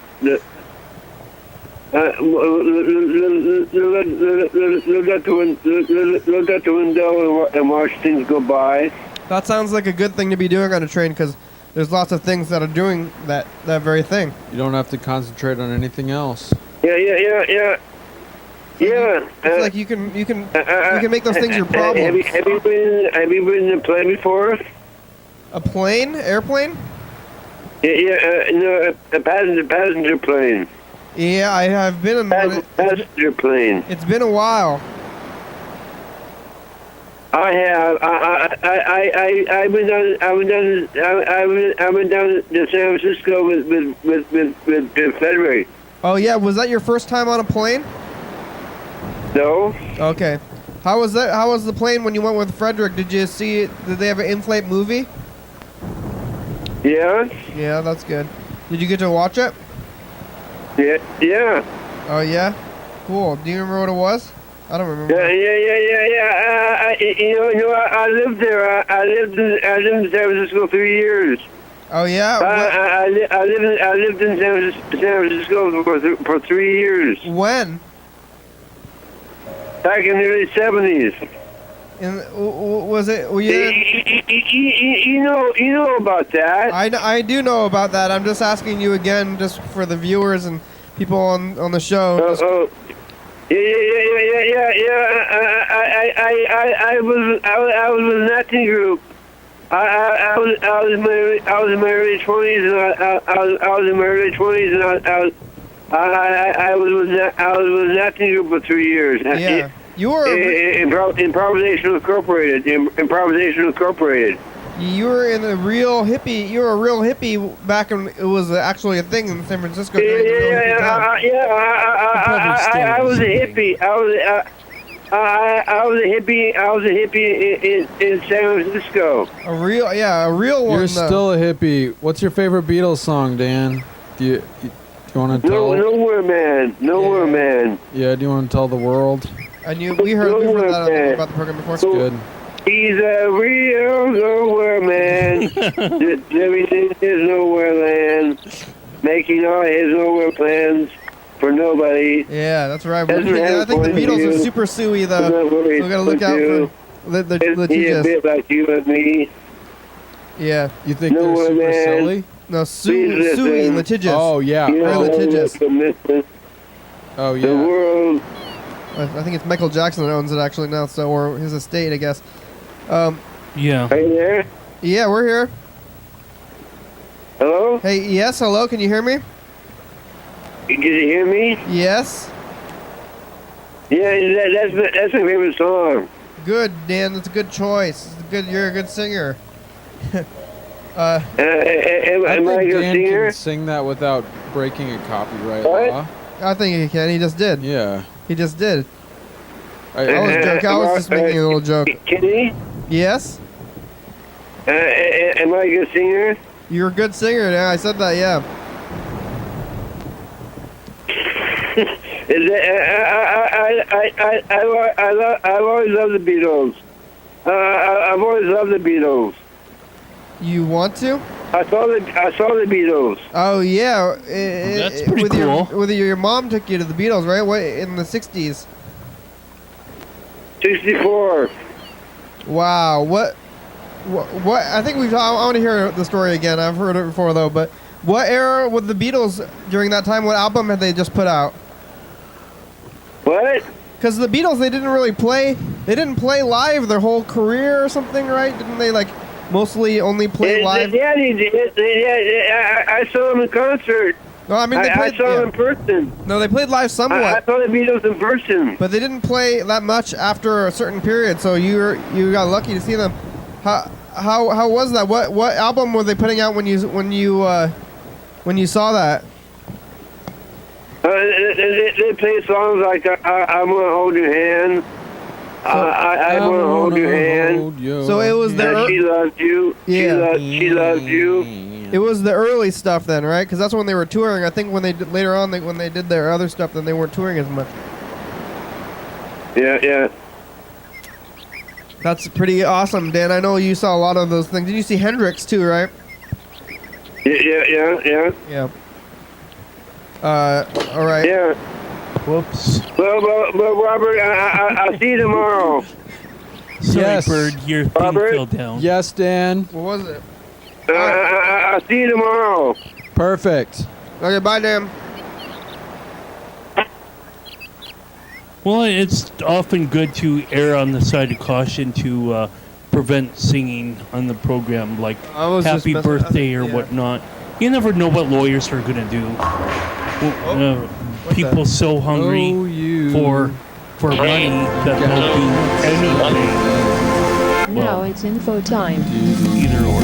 look out the window and watch things go by. That sounds like a good thing to be doing on a train because there's lots of things that are doing that very thing. You don't have to concentrate on anything else. Yeah. It's like you can make those things your problems. Have you been in a plane before? A plane? Airplane? No, a passenger plane. Yeah, I have been in one. Passenger plane. It's been a while. I have. I went down to San Francisco with Frederick. Oh yeah, was that your first time on a plane? No. Okay. How was that? How was the plane when you went with Frederick? Did you see it? Did they have an in-flight movie? Yeah. Yeah, that's good. Did you get to watch it? Yeah. Oh yeah. Cool. Do you remember what it was? I don't remember. Yeah. I lived there. I lived in San Francisco 3 years. Oh yeah. I lived in San Francisco for 3 years. When? Back in the early 70s. Was it? Were you? You know about that. I do know about that. I'm just asking you again, just for the viewers and people on the show. Yeah. I was with an acting group. I was in my early 20s, and I was in my early 20s, and I was with an acting group for 3 years. Yeah. You were Improvisation Incorporated. Improvisation Incorporated. you were in a real hippie. You were a real hippie back when it was actually a thing in San Francisco. during the real hippie time. I was a hippie. I was a hippie. I was a hippie in San Francisco. A real one. You're still a hippie. What's your favorite Beatles song, Dan? Do you want to tell? Nowhere Man. Nowhere Man. Yeah. Do you want to tell the world? I knew we heard that about the program before. Good. He's a real nowhere man. Everything is nowhere land. Making all his nowhere plans for nobody. Yeah, that's right. Doesn't have I think the point of Beatles are view. super suey though. Doesn't So worry we gotta look out you. for the Isn't he a bit like you and me? Yeah. You think they're Nowhere super Man. silly? No, Please suey listen. litigious. Oh yeah. You Very know, litigious. Oh The yeah. world. I think it's Michael Jackson that owns it actually now, so or his estate, I guess. Yeah. Are you there? Yeah, we're here. Hello? Hey, yes, hello. Can you hear me? Did you hear me? Yes. Yeah, that's my favorite song. Good, Dan. That's a good choice. It's good. You're a good singer. I Am I think a good Dan singer? can sing that without breaking a copyright What? law. I think he can. He just did. Yeah. He just did. I I was just making a little joke. Can he? Yes. Am I a good singer? You're a good singer. Yeah, I said that. Yeah. Is it, I've always loved the Beatles. I've always loved the Beatles. You want to? I saw the Beatles. Oh yeah. That's pretty with cool. Your mom took you to the Beatles, right? What in the '60s? 64. Wow. What? I think we've. I want to hear the story again. I've heard it before though. But what era with the Beatles during that time? What album had they just put out? What? Because the Beatles, they didn't really play. They didn't play live their whole career or something, right? Didn't they like mostly only play live? Yeah, they did. I saw them in concert. No, I mean they played. I saw them in person. No, they played live I somewhat, saw the Beatles in person. but they didn't play that much after a certain period. So you got lucky to see them. How was that? What album were they putting out when you saw that? They play songs like "I Want to Hold Your Hand." I want to hold your hand. So it was the She loves you. Yeah. She loves you. it was the early stuff then, right? Because that's when they were touring. I think when they later on when they did their other stuff, then they weren't touring as much. Yeah. That's pretty awesome, Dan. I know you saw a lot of those things. Did you see Hendrix too, right? Yeah. Yeah. All right. Yeah. Whoops. Well, Robert, I'll see you tomorrow. Sorry, Yes. Bird, your thing Robert? fell down. Yes, Dan. What was it? I'll see you tomorrow. Perfect. Okay, bye, Dan. Well, it's often good to err on the side of caution to prevent singing on the program, like I was just happy messing- birthday or yeah. whatnot. You never know what lawyers are going to do. People so hungry Oh, you. for money that they'll do anything. Now it's info time. Either or.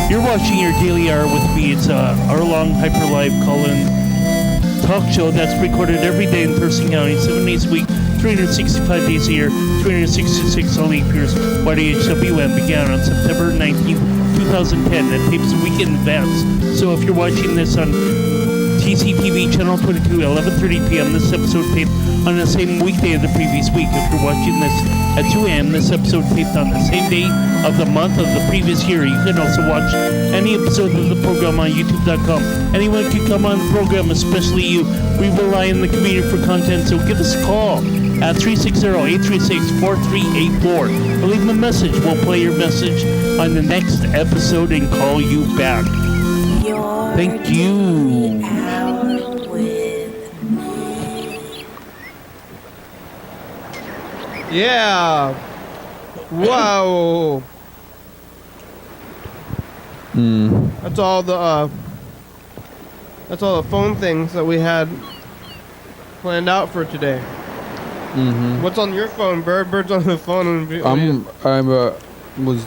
You're watching your Daily Hour with me. It's a hour-long hyper-live call-in talk show that's recorded every day in Thurston County, 7 days a week, 365 days a year, 366 leap years. YDHWM began on September 19th, 2010, and tapes a week in advance. So if you're watching this on TCTV channel 22, 11:30 p.m. This episode taped on the same weekday of the previous week. If you're watching this at 2 a.m., this episode taped on the same day of the month of the previous year. You can also watch any episode of the program on YouTube.com. Anyone can come on the program, especially you. We rely on the community for content, so give us a call at 360-836-4384. Or leave a message. We'll play your message on the next episode and call you back. Your Thank you. hour with me. Yeah. Wow. That's all the phone things that we had planned out for today. Mm-hmm. What's on your phone, Bird? Bird's on the phone. And I was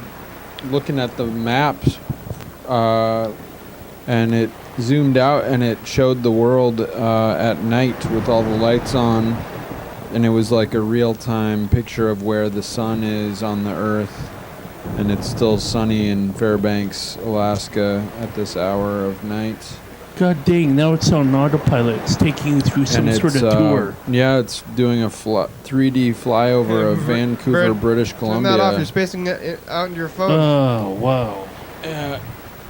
looking at the maps, and it zoomed out and it showed the world at night with all the lights on, and it was like a real-time picture of where the sun is on the Earth, and it's still sunny in Fairbanks, Alaska at this hour of night. God dang, now it's on autopilot. It's taking you through some And sort it's, of tour. Yeah, it's doing a 3D flyover of Vancouver, Bird, British turn Columbia. that off. You're spacing it out on your phone. Oh, wow.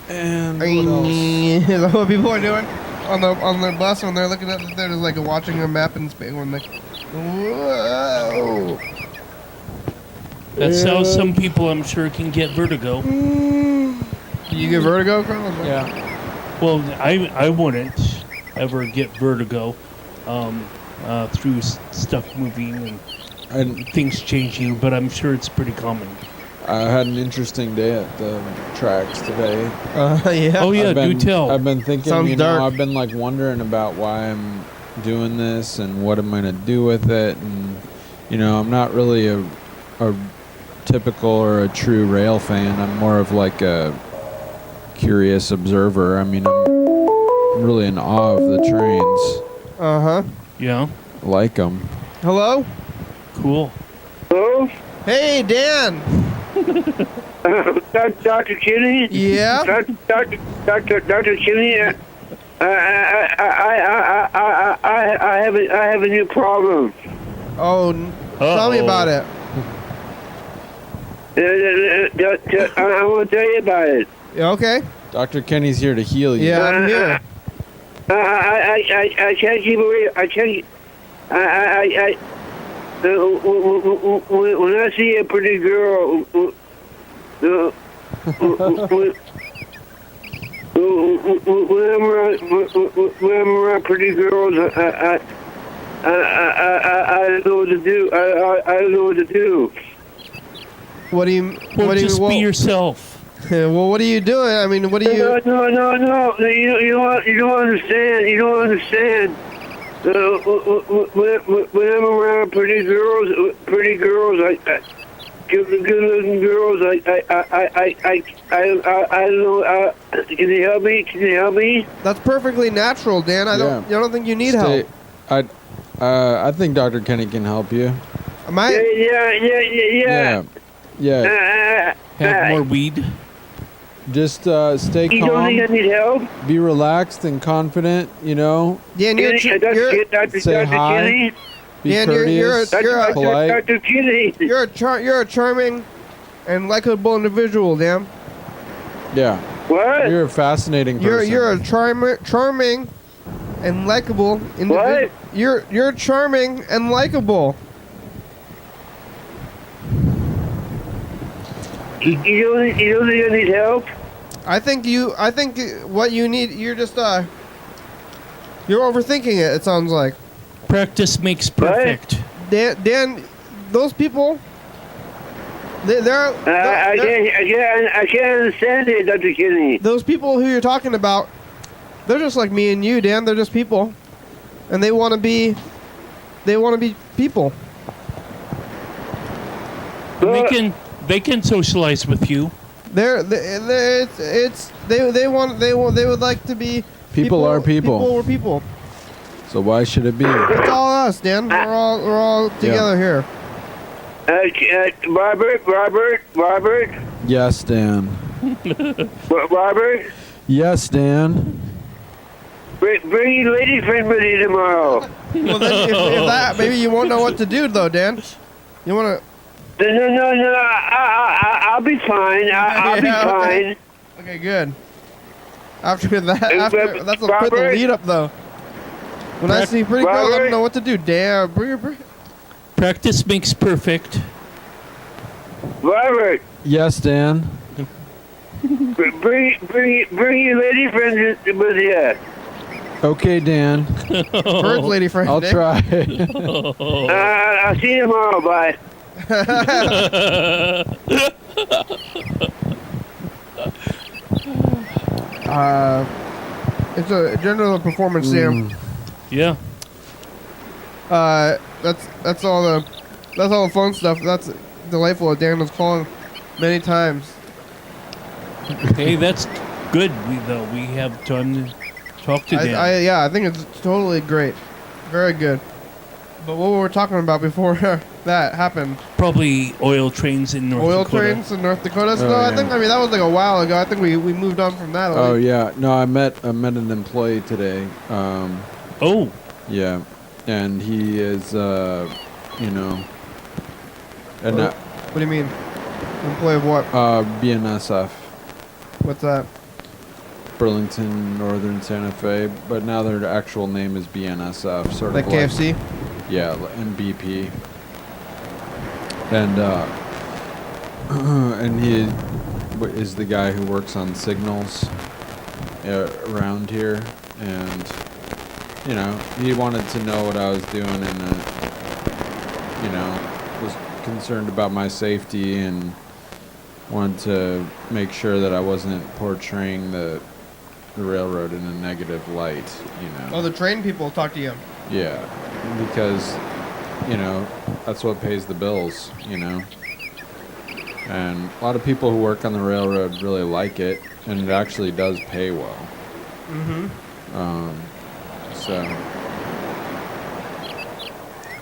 And what else? Is that what people are doing on their bus when they're looking at it? They're just like watching a map in space. When like, whoa. That's how some people, I'm sure, can get vertigo. You get vertigo, Carl? Yeah. Well, I wouldn't ever get vertigo through stuff moving and things changing, but I'm sure it's pretty common. I had an interesting day at the tracks today. Yeah. Oh, yeah, do tell. I've been thinking, Sounds dark. I've been like wondering about why I'm doing this and what I'm going to do with it. And, I'm not really a typical or a true rail fan. I'm more of like a curious observer. I mean, I'm really in awe of the trains. Uh-huh. Yeah. I like them. Hello? Cool. Hello? Hey, Dan. Dr. Kinney? Yeah? Dr. Kinney, I have a new problem. Oh, tell me about it. I want to tell you about it. Yeah, okay. Dr. Kenny's here to heal you. Yeah, I'm here. I can't keep away. I can't. When I see a pretty girl, when I'm around pretty girls, I don't know what to do. I don't know what to do. What do you? Well, what do just you? be yourself. Well, what are you doing? I mean, what do you? No. You don't understand. You don't understand. When I'm around pretty girls, good-looking girls, I don't know. Can you help me? Can you help me? That's perfectly natural, Dan. I don't think you need help. I think Dr. Kenny can help you. Am I? Yeah. Have more weed. Just stay You don't think I calm, need help? be relaxed and confident, Dan, Dr. say hi. Kinney? Be Dan, courteous, polite. Dr. Kinney. you're a charming and likable individual, Dan. Yeah. What? You're a fascinating person. You're a charming and likable individual. What? You're charming and likable. You don't think I need help? I think what you need, you're just you're overthinking it. It sounds like. Practice makes perfect. Dan, those people, they're I can't understand it, Dr. Kinney. those people who you're talking about. They're just like me and you, Dan. They're just people, and they want to be people. And they can socialize with you. They would like to be People are people. People are people. So why should it be? It's all us, Dan. We're all together here. Robert. Yes, Dan. Robert. Yes, Dan. Bring your lady friend with you tomorrow. Well, then if that, maybe you won't know what to do though, Dan. You want to? No. I'll be fine. I'll be fine. Okay, good. After that, that's a quite the Robert? lead up though. When I see pretty girls, I Robert? don't know what to do. Damn, bring. Practice makes perfect. Robert, Yes, Dan. bring your lady friend with you. Okay, Dan. Bird's lady friend. I'll Dan. try. I'll see you tomorrow. Bye. It's a general performance there. Yeah. That's all the fun stuff. That's delightful. Daniel's calling many times. Hey, that's good. We have time to talk to Dan. I think it's totally great. Very good. But what we were talking about before that happened. Probably oil trains in North Dakota. Oil trains in North Dakota? Oh, No, yeah. I mean, that was like a while ago. I think we moved on from that. Oh yeah, no, I met an employee today. Oh. Yeah, and he is, you know, and What do you mean? Employee of what? BNSF, What's that? Burlington Northern Santa Fe, but now their actual name is BNSF, sort Like of KFC? Yeah, and BP. And and he is the guy who works on signals around here, and you know, he wanted to know what I was doing, and you know, was concerned about my safety and wanted to make sure that I wasn't portraying the railroad in a negative light, you know. Oh, the train people talk to you. Yeah, because, you know, that's what pays the bills, you know. And a lot of people who work on the railroad really like it, and it actually does pay well. Mm-hmm. So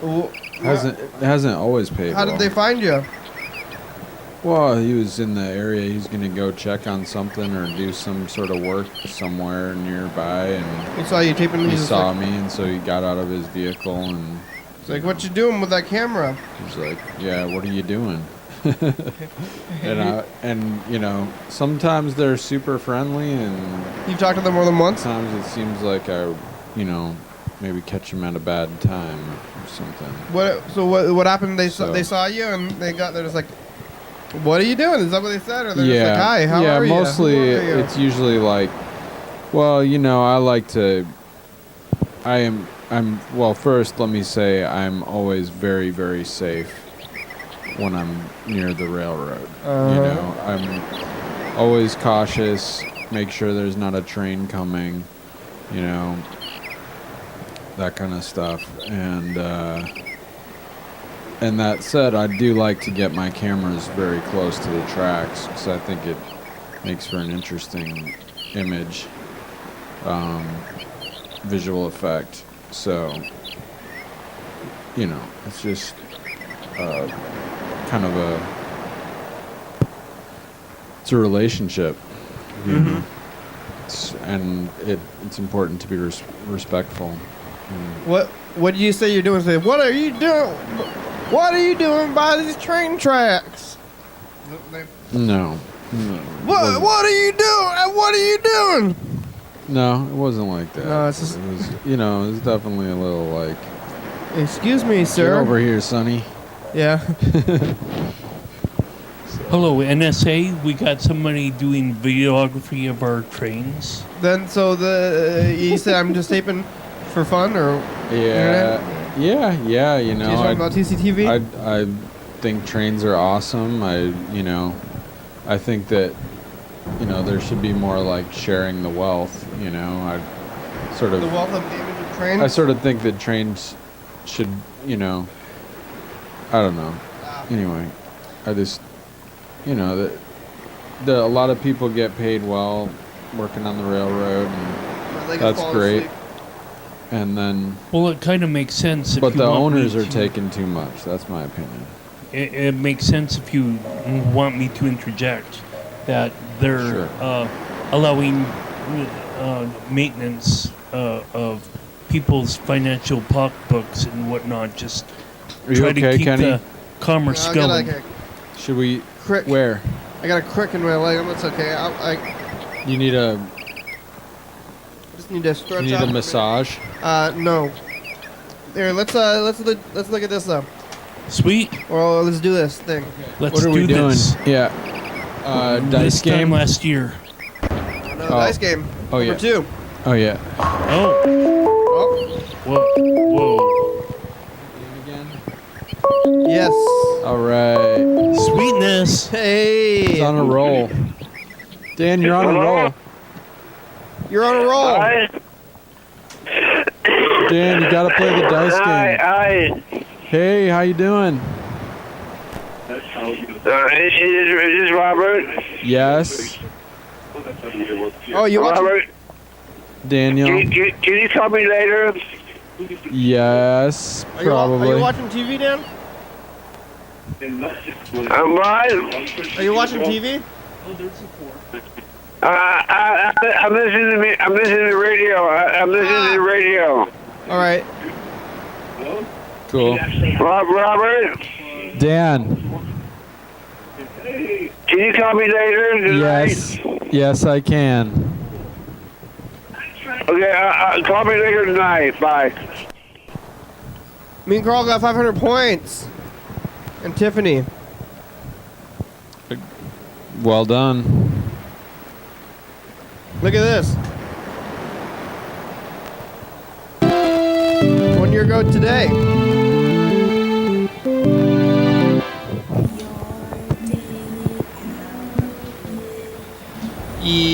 Well, it hasn't always paid how well. did they find you? Well, he was in the area. He was going to go check on something or do some sort of work somewhere nearby, and He saw you taping. he He's saw like, me, and so he got out of his vehicle, and It's like, what you doing with that camera? he's like, "Yeah, what are you doing?" and you know, sometimes they're super friendly, and You talked to them more than once? sometimes it seems like I, you know, maybe catch them at a bad time or something. What happened? They So- saw you and they're just like, what are you doing? Is that what they said? Or they're Yeah, just like, hi, how yeah. are you? Mostly, Who are you? it's usually like, well, you know, I like to. I'm. Well, first, let me say I'm always very, very safe when I'm near the railroad. Uh-huh. You know, I'm always cautious. Make sure there's not a train coming. You know, that kind of stuff. And that said, I do like to get my cameras very close to the tracks because I think it makes for an interesting image, visual effect. So, you know, it's just kind of it's a relationship. You Mm-hmm. know? It's important to be respectful. What do you say you're doing? Say, what are you doing? What are you doing by these train tracks? No. What are you doing? What are you doing? No, it wasn't like that. No, it's just- It was, you know, it was definitely a little like, Excuse me, get sir. over here, Sonny. Yeah. Hello, NSA. We got somebody doing videography of our trains. Then you said I'm just taping for fun, or Yeah, you she's know, talking about TCTV? I think trains are awesome. I think that, you know, there should be more like sharing the wealth, you know. the wealth of the image of trains. I sort of think that trains should, you know, I don't know. Anyway, I just, you know, that a lot of people get paid well working on the railroad, and They can that's fall great. asleep. And then, Well, it kind of makes sense. If but you the want me owners are to- taking too much. That's my opinion. It makes sense if you want me to interject that they're Sure. allowing maintenance of people's financial pocketbooks and whatnot. Just Are you try to okay, keep Kenny? the commerce I got going. like a Should we? crick. Where? I got a crick in my leg. That's okay. I You need a just need to stretch you need out a bit. massage. No. Here, let's look at this Sweet. Or let's do this thing. Let's What are we do doing? this. Yeah. This Dice game. time last year. No, Oh. dice game. Oh, Number yeah. 2. Oh yeah. Oh. Oh, Whoa. yes. All right. Sweetness. Hey. He's on a roll. Dan, you're on a roll. You're on a roll. Hi. Dan, you gotta play the dice game. Hi. Hey, how you doing? Is this Robert? Yes, Oh, you watching? Robert, Daniel. can you call me later? Yes, Are probably. you watching TV, Dan? I'm right. Are you watching TV? I'm listening to I'm listening to radio. I'm listening to the radio. All right. Cool. Robert, Dan. can you call me later tonight? Yes. Yes, I can. Okay, call me later tonight. Bye. Me and Carl got 500 points. And Tiffany. Well done. Look at this. 1 year ago today.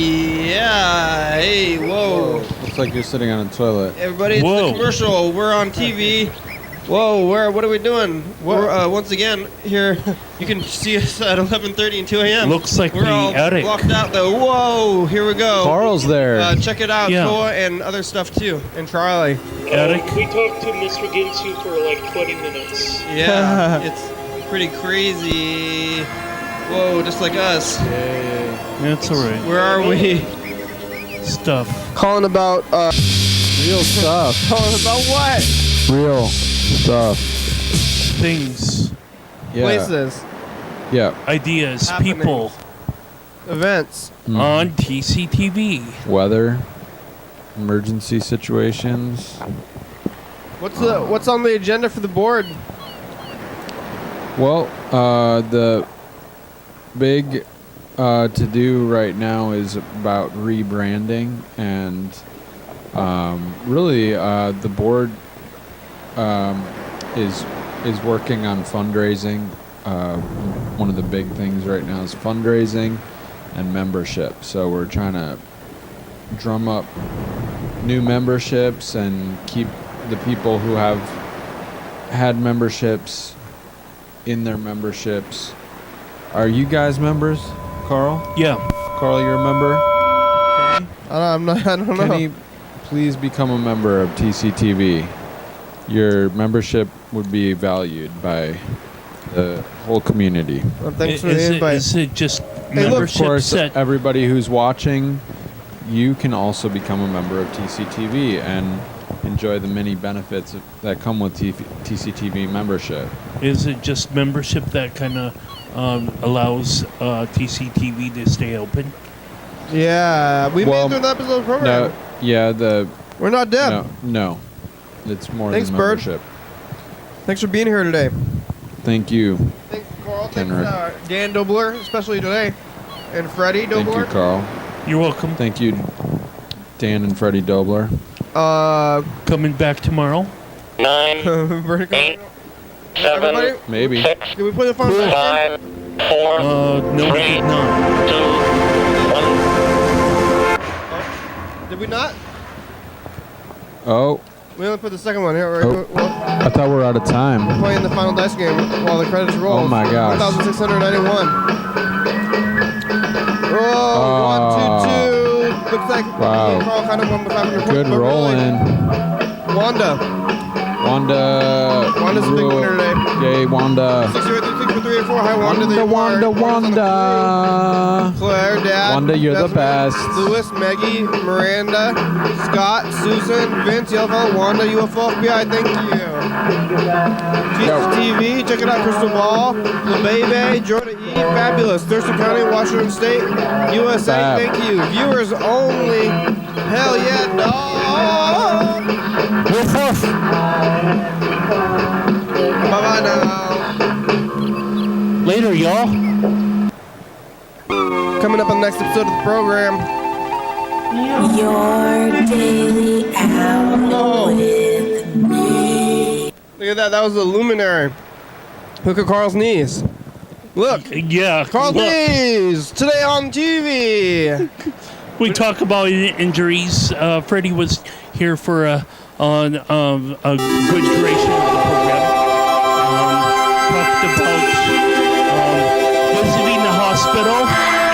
Yeah. Hey, whoa. Looks like you're sitting on a toilet. Everybody, it's Whoa. the commercial. We're on TV. Whoa, what are we doing? We're, once again, here, you can see us at 11:30 and 2 a.m. Looks like We're the all attic. blocked out, though. Whoa, here we go. Carl's there. Check it out, Yeah. Koa, and other stuff, too. And Charlie. Attic. We talked to Mr. Ginsu for like 20 minutes. Yeah, it's pretty crazy. Whoa, just like us. That's all right. Where are we? Stuff. Calling about, Real stuff. calling about what? Real stuff. Things. Yeah. Places, Yeah. Ideas. Happenings. People. events. On TCTV. Weather. Emergency situations. What's on the agenda for the board? Well, the big to do right now is about rebranding, and really the board is working on fundraising. One of the big things right now is fundraising and membership. So we're trying to drum up new memberships and keep the people who have had memberships in their memberships. Are you guys members, Carl? Yeah. Carl, you're a member? I don't know. Can you please become a member of TCTV? Your membership would be valued by the whole community. Well, thanks for the invite. Is it just look, Of membership course, set? everybody who's watching, you can also become a member of TCTV and enjoy the many benefits that come with TCTV membership. Is it just membership that kind of allows TCTV to stay open? Yeah, we Well, made it through the episode program. No, yeah, We're not dead. no, it's more Thanks, than Berd. membership. Thanks for being here today. Thank you. Thanks, Carl. Henry. Thanks, Dan Dobler, especially today. And Freddie Thank you, Dobler. Carl. You're welcome. Thank you, Dan and Freddie Dobler. Coming back tomorrow. 9, Berd- 8, Everybody, 7, Maybe. 6, did we put the phone back 5, 4, No, we did not. 2, 1. in? Did we not? Oh, We only put the second one here. Oh. We're I thought we were out of time. playing the final dice game while the credits roll. Oh my gosh. 1,691. Oh, Ah. 1, 2, 2. Looks like Wow. me and Carl kind of won with 500 points. Good but really, rolling. Wanda. Wanda's a big winner today. Yay, Wanda. 6-3-3-4. Hi, Wanda. There you are. Wanda. Claire, Dad. Wanda, you're the Desmond, best. Lewis, Maggie, Miranda, Scott, Susan, Vince, Yellow, Wanda, UFO FBI, thank you. TV, check it out, Crystal Ball, the Baby, Jordan E, Fabulous, Thurston County, Washington State, USA, Fab. thank you. Viewers only, hell yeah, dog. Bye-bye now. Later, y'all. Coming up on the next episode of the program. Your daily hour with me. Look at that, that was the luminary. Look at Carl's knees. Look, Yeah. Carl's look, knees, today on TV. we talk about injuries. Freddie was here for on a good duration of the program. Talked about visiting the hospital.